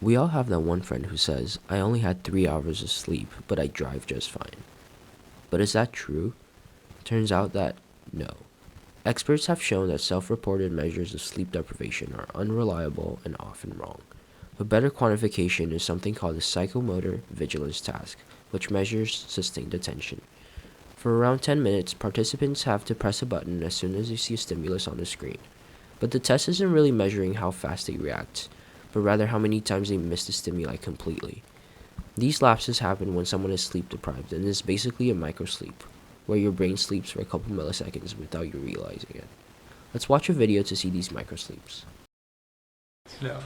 We all have that one friend who says, I only had 3 hours of sleep, but I drive just fine. But is that true? Turns out that no. Experts have shown that self-reported measures of sleep deprivation are unreliable and often wrong. A better quantification is something called the psychomotor vigilance task, which measures sustained attention. For around 10 minutes, participants have to press a button as soon as they see a stimulus on the screen. But the test isn't really measuring how fast they react, but rather how many times they miss the stimuli completely. These lapses happen when someone is sleep deprived, and is basically a microsleep, where your brain sleeps for a couple milliseconds without you realizing it. Let's watch a video to see these microsleeps. No.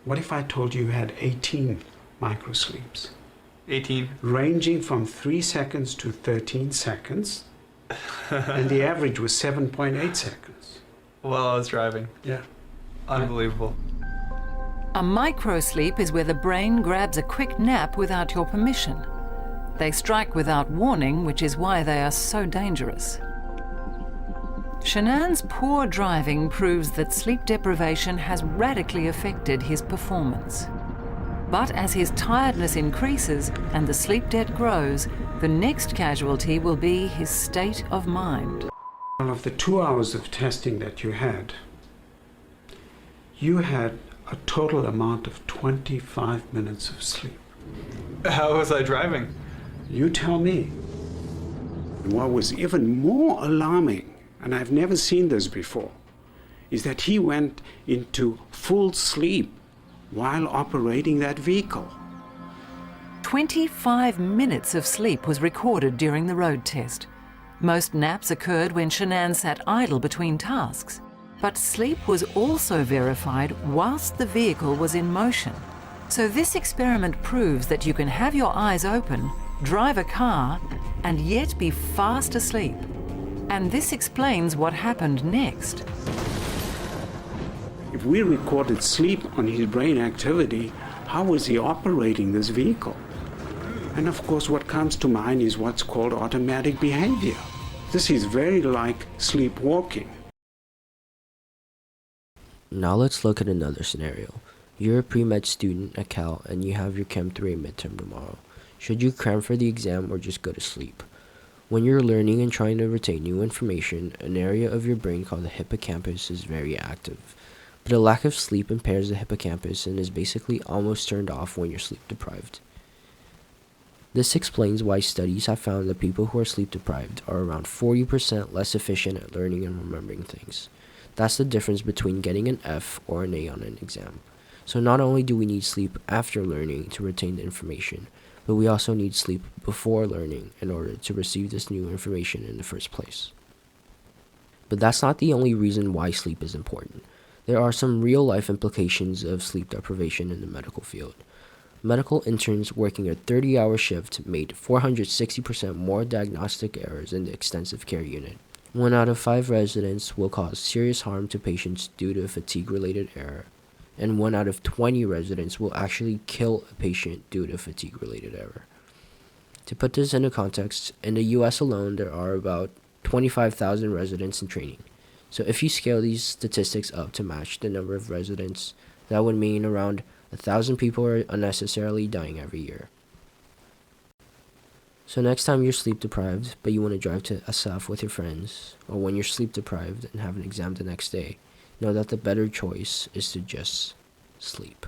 What if I told you you had 18 microsleeps? 18. Ranging from 3 seconds to 13 seconds, and the average was 7.8 seconds. While I was driving. Yeah. Unbelievable. A microsleep is where the brain grabs a quick nap without your permission. They strike without warning, which is why they are so dangerous. Shanann's poor driving proves that sleep deprivation has radically affected his performance. But as his tiredness increases and the sleep debt grows, the next casualty will be his state of mind. Of the 2 hours of testing that you had a total amount of 25 minutes of sleep. How was I driving? You tell me. What was even more alarming, and I've never seen this before, is that he went into full sleep while operating that vehicle. 25 minutes of sleep was recorded during the road test. Most naps occurred when Shanann sat idle between tasks. But sleep was also verified whilst the vehicle was in motion. So this experiment proves that you can have your eyes open, drive a car, and yet be fast asleep. And this explains what happened next. If we recorded sleep on his brain activity, how was he operating this vehicle? And of course, what comes to mind is what's called automatic behavior. This is very like sleepwalking. Now let's look at another scenario. You're a pre-med student at Cal and you have your Chem 3 midterm tomorrow. Should you cram for the exam or just go to sleep? When you're learning and trying to retain new information, an area of your brain called the hippocampus is very active. But a lack of sleep impairs the hippocampus and is basically almost turned off when you're sleep deprived. This explains why studies have found that people who are sleep deprived are around 40% less efficient at learning and remembering things. That's the difference between getting an F or an A on an exam. So not only do we need sleep after learning to retain the information, but we also need sleep before learning in order to receive this new information in the first place. But that's not the only reason why sleep is important. There are some real-life implications of sleep deprivation in the medical field. Medical interns working a 30-hour shift made 460% more diagnostic errors in the intensive care unit. 1 out of 5 residents will cause serious harm to patients due to a fatigue-related error, and 1 out of 20 residents will actually kill a patient due to fatigue-related error. To put this into context, in the US alone, there are about 25,000 residents in training. So if you scale these statistics up to match the number of residents, that would mean around 1,000 people are unnecessarily dying every year. So next time you're sleep deprived, but you want to drive to SF with your friends, or when you're sleep deprived and have an exam the next day, know that the better choice is to just sleep.